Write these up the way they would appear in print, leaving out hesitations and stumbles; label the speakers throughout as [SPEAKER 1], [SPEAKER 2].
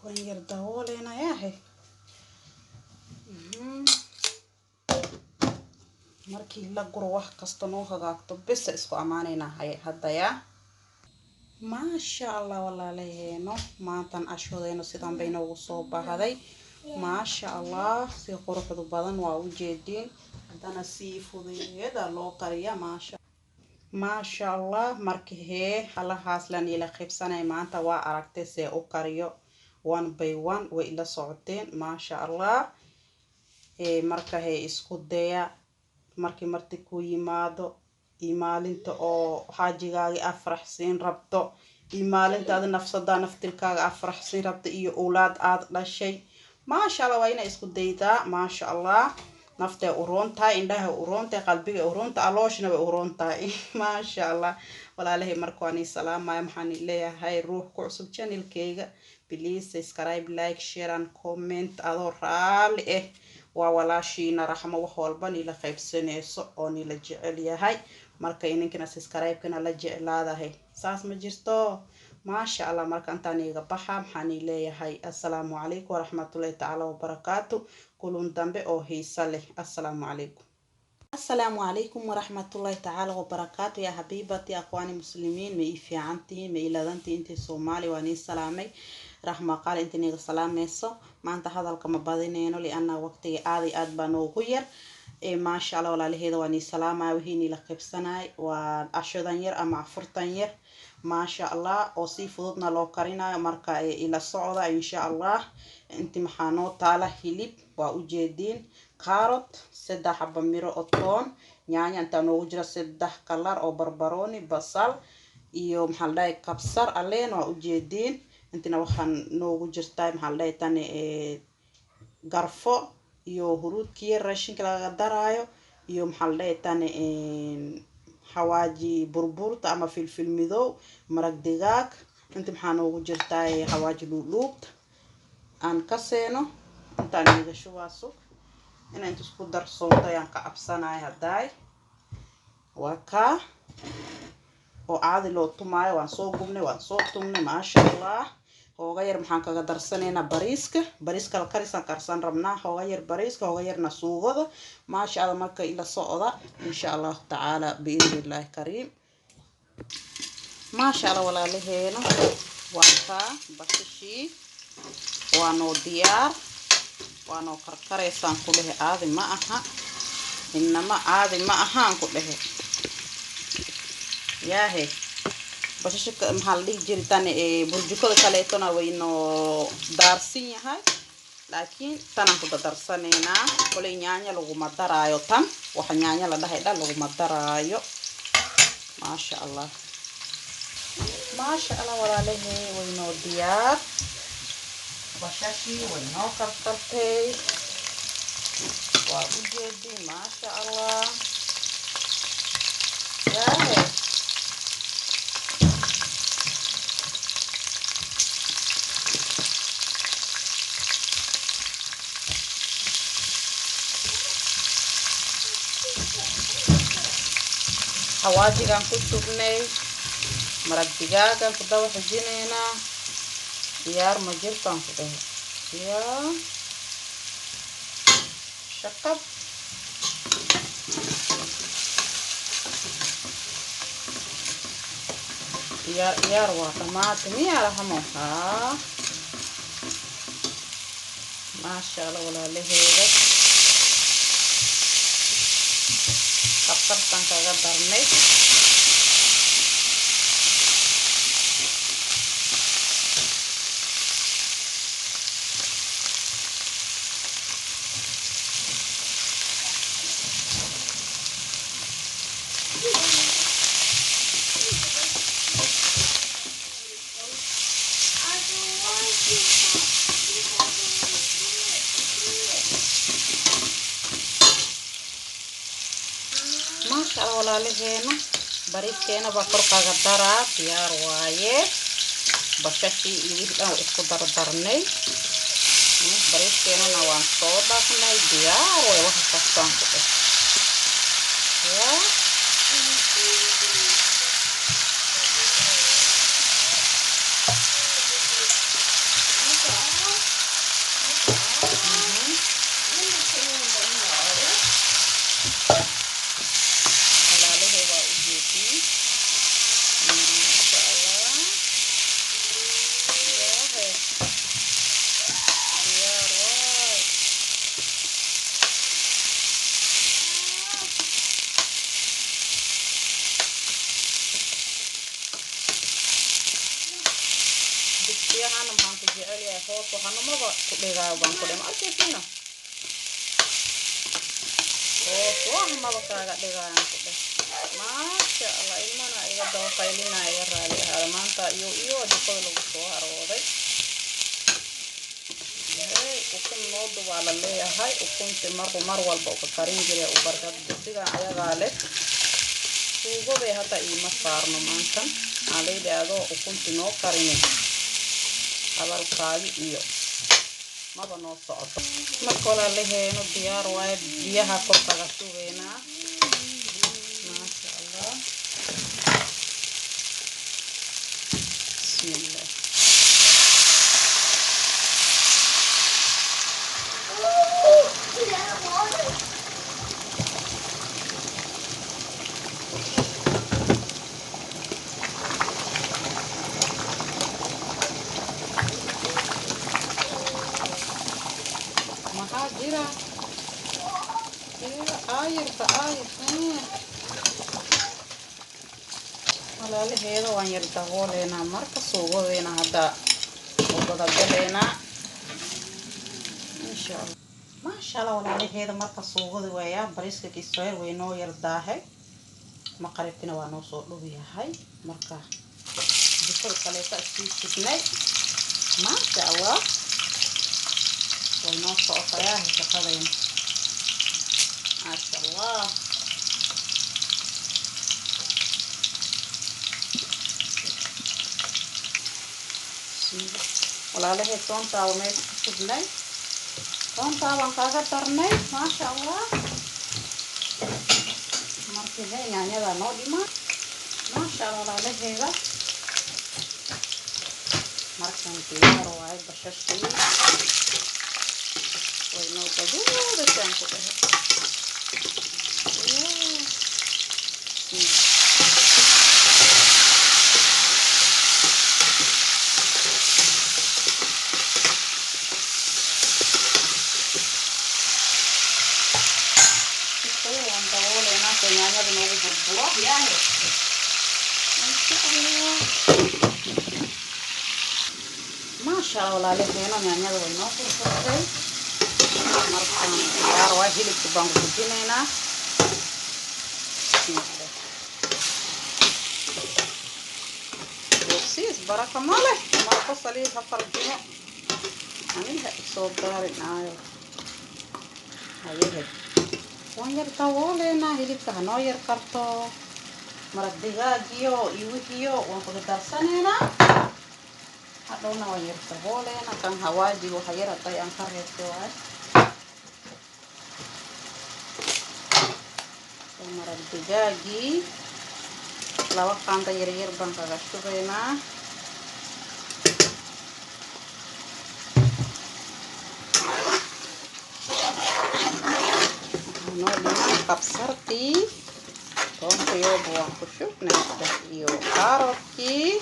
[SPEAKER 1] waan yar dabooleynayaa markii la guro wax kasta noo hagaagto bes isku amaanaynaa hadaya maasha allah walaalaheeno maantan ashoodeena sidaan bay noogu soo bahaday maasha allah si quruxdu badan waa u jeediin haddana sii fudeeda loo qariya maasha allah markii halahaas lan ila qaybsanay maanta waa aragtay see u qariyo one by one way ila socoteen maasha allah marka isku daya markii marti ku yimaado maalinta oo xaajigaagi afraxsiin rabto maalintaada nafsada naftilkaaga afraxsiin rabto iyo awlaad aad dhashay maasha allah waa inay isku daydaa maasha allah naftay u roontahay indhaha u roontahay qalbiga u roontahay alooshna way u roontahay maasha allah walaalahay marka waan salaamay maxaan leeyahay ruux ku cusub channelkayga please subscribe like share and comment adoo raali waa walaashiina raxmo wax walba nila qaybsanayso oo nila jecel yahay marka ininkana subscribe-kana la jeclaadahay saas ma jirto maasha allah marka intaan iga baxa maxaan leeyahay assalaamu calaykum waraxmatullaahi tacaala wabarakaatu kulun dambe oo xiiso leh assalaamu calaykum السلام عليكم ورحمة الله تعالى وبركاته يا حبيبتي أخواني مسلمين مي في عنتي مي لذنتي انتي صومالي واني سلامي رحمة قال انتي نيغ سلاميسو ما انت هذا الكما بادينينو لأن وقتي آذي أدبانو غير ما شاء الله ولا لهيدا واني سلامة وهيني لقب سناي وعشودان ير أما عفرتان ير ما شاء الله وصي فضودنا لو كارينا مركا إلى الصعودة إن شاء الله انتي محانو تالا هليب وأجيدين كاروت 3 حبة ميرو أطون يعني انت نوجر 3 كلار أو بربروني بصل iyo maxal dhahay kabsar aleen waa u jeedin intina waxaan noogu jirtay maxal dhahay tan garfo iyo huruudkii raashinka laga daraayo iyo maxal dhahay tan xawaaji burburta ama filfil midow maraq digaag inta maxaa noogu jirtay xawaaji luuluubta aan ka seeno intaan iga shuwaaso إن أنتوا سكودر صوتا ينقع بسناي هداي وكا وعادي لو توماي وانصوقمني وانصوقتمني ما شاء الله هو غير محنك قدر سنينا بريسك الكريسان كرسان ربنا هو غير بريسك هو غير نسوغة ما شاء الله مركا إلى صعودة إن شاء الله تعالى بإذن الله كريم ما شاء الله ولا لهينا وانكا بسشي وانو ديار وانو كركريسان كله عادي ما أها إنما عادي ما أها كله يا هي بس شك محلي جريتاني برجوكو كاليتونا وينو دارسين هاي لكن تنا كده درسانينا كل نيانيا لو ما درايو تام وحنيانيا لا ده هيدا لو ما درايو ما شاء الله ما شاء الله ولا له وينو ديار بشاشي وينو كرتلتي وأوجدي ما شاء الله يا هي حواجي كان كتبني مرق دجاجة كده وحجينينا ديار مجير كان كده يا شكب يار وطماطمي على هموها ما شاء الله ولا لهيدا كبرتان كذا برني ما شاء الله ولا لهينا بريسكينا بفرقة قدرة ديار وايه بشاشي يجيب أو إسكو دردرني بريسكينا نوان صودا كنا ديار وواحد فستان كده يا biyahana maxaan ku jecel yahay hoos waxaana maba ku dhigaayo baan ku dhima arkaysiina hoos wax maba kaaga dhigayaan ku dheh maasha allah ilmana iga daba qaylinaya iga raali ahaada maanta iyo jikada lagu soo harooday ukun noodu waa la leeyahay ukunti mar walba uka karin jiray u barkad dugsiga ayagaa leh suugobay hadda iima saarno maantan aan la yidhaahdo ukunti noo karini hadalkaagi iyo maba noo socdo marka walaalaheeno diyaar waaye biyaha kor kaga shubeynaa maasha allah bismillah jira ayirka walaalaheeda waan yar dabooleynaa marka suugadeena hadda wadada galeynaa insha allah maasha allah walaalaheeda marka suugada waayaa bariiska kisooyar way noo yar daahay maqaribtina waa noo soo dhow yahay marka jikada kaleeta isii signay maasha allah way noo socotayaa shaqadayna maasha allah walaalaheed toontaaba meesha ku sugnay toontaabaan kaaga darnay maasha allah markii yaanyada noo dhimaa maasha allah walaalaheeda markan diyaar waaye bashashii way noo gaduudasaan ku dhahay waan dabooleynaa si yaanyada noogu burburo maasha allah walaalaheena yaanyada way noo burburtay markaan diyaar waa hilibka baan ku gujinaynaa boogsiis baraka ma leh marka saliid ha farjino aniga isoo daarinaayo hayehe waan yar dabooleynaa hilibka hanoo yar karto maraq digaagiyo iyo wixiyo waan ku darsanaynaa hadhowna waan yar dabooleynaa kan hawaajiga waxa yar haday aan ka reebtay waaye maraq digaagii laba qaanda yaryar baan kaga shubaynaa noo dhiman kabsartii toonkayoba waan ku shubnaa iyo kaarotkii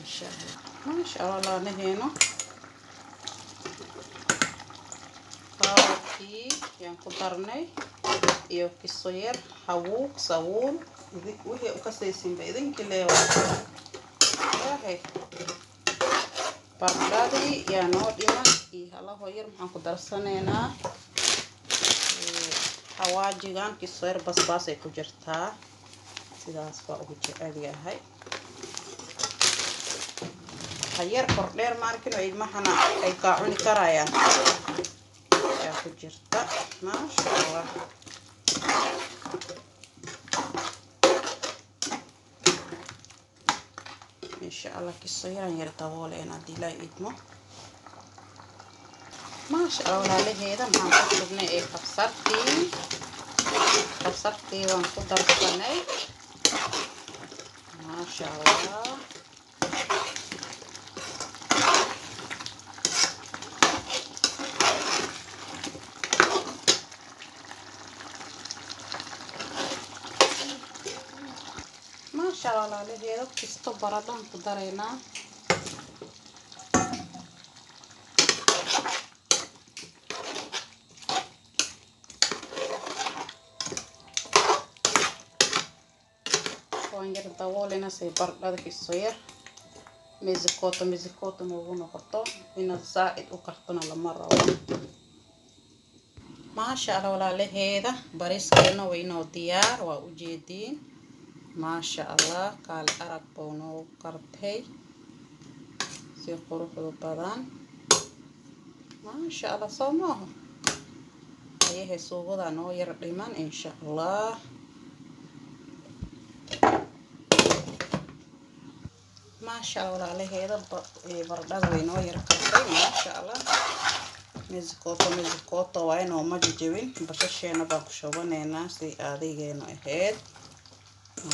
[SPEAKER 1] insha allah maasha allah laanaheeno kaarotkii yaan ku darnay iyo kiso yar habuuq sabuun wixii u kasaysinba idinkii leewahay bardhadii yaa noo dhiman iyo halaho yar maxaan ku darsanaynaa hawaajigan kiso yar basbaas ay ku jirtaa sidaas baa ugu jecel yahay hayar kordheer maarkino ilmahana ay kaa cuni karayaan yaa ku jirta maasha allah insha allah kiso yaran yar dabooleena haddii la idmo maasha allah walaalaheeda maxaan ku shubnay ee kabsartii waan ku darsanay maasha allah maasha allah walaalaheeda kisto baradhaan ku daraynaa waan yar daboolena say bardhada kiso yar مزكوتو موجودة قطو إن الزائد وكرتنا لمرة ما شاء الله ولا له هذا بريس كنا وينو ديار ووجدين ما شاء الله قال أرق بونو كرتهي سي قروح بدان ما شاء الله صوموه هي سوغو دانو يردمان إن شاء الله ما شاء الله عليه هذا برداد وينو يركبتي ما شاء الله مزكوتو وينو ما جيجوين بشاشينا باكشوبانينا سي آديغينو اهيد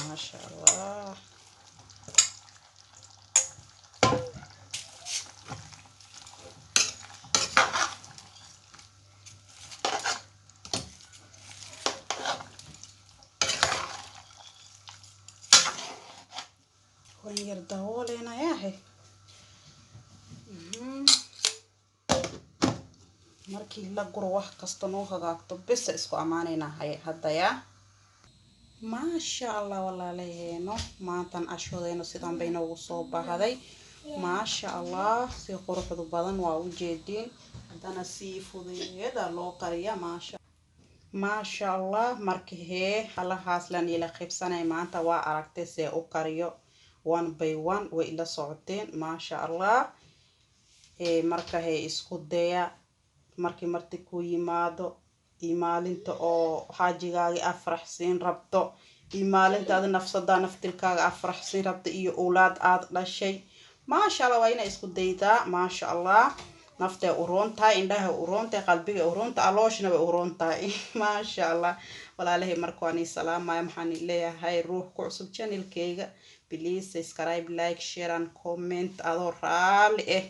[SPEAKER 1] ما شاء الله وين يردهولينا ياهي markii la guro wax kasta noo hagaagto bes isku amaanayna hadaya maasha Allah walaalaheeno maantan ashoodeena sidaan bay noogu soo bahaday maasha Allah si quruxdu badan waa u jeedin hadana si fudeeda loo qariya maasha Allah markii halahaas la ila qibsanay maanta waa aragtay see u qariyo one by one way ila socoteen maasha Allah marka isku daya markii marti ku yimaado imaalinta oo xaajigaagi afraxsiin rabto imaalintaada nafsada naftilkaaga afraxsiin rabto iyo awlaad aad dhashay maasha Allah waa ina isku daydaa maasha Allah naftay u roontahay indhaha u roontahay qalbiga u roontahay alooshna way u roontahay maasha Allah walaalahay markaani salaamay maxaan leeyahay ruux ku cusub channelkayga please subscribe like share and comment adoo raali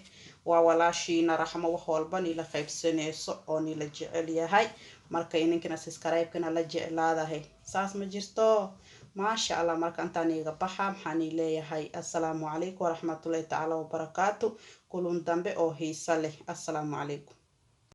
[SPEAKER 1] ووالاشينا رحمة وحولبان إلى خيب سنيسو أوني لجعل يهي مركا إنكنا سيسكرايب كنا لجعل هذا هي ساس مجرستو ما شاء الله مركا أنتاني غباحة محاني لي هاي السلام عليكم ورحمة الله تعالى وبركاته كلون دنبي أو هي صالح السلام عليكم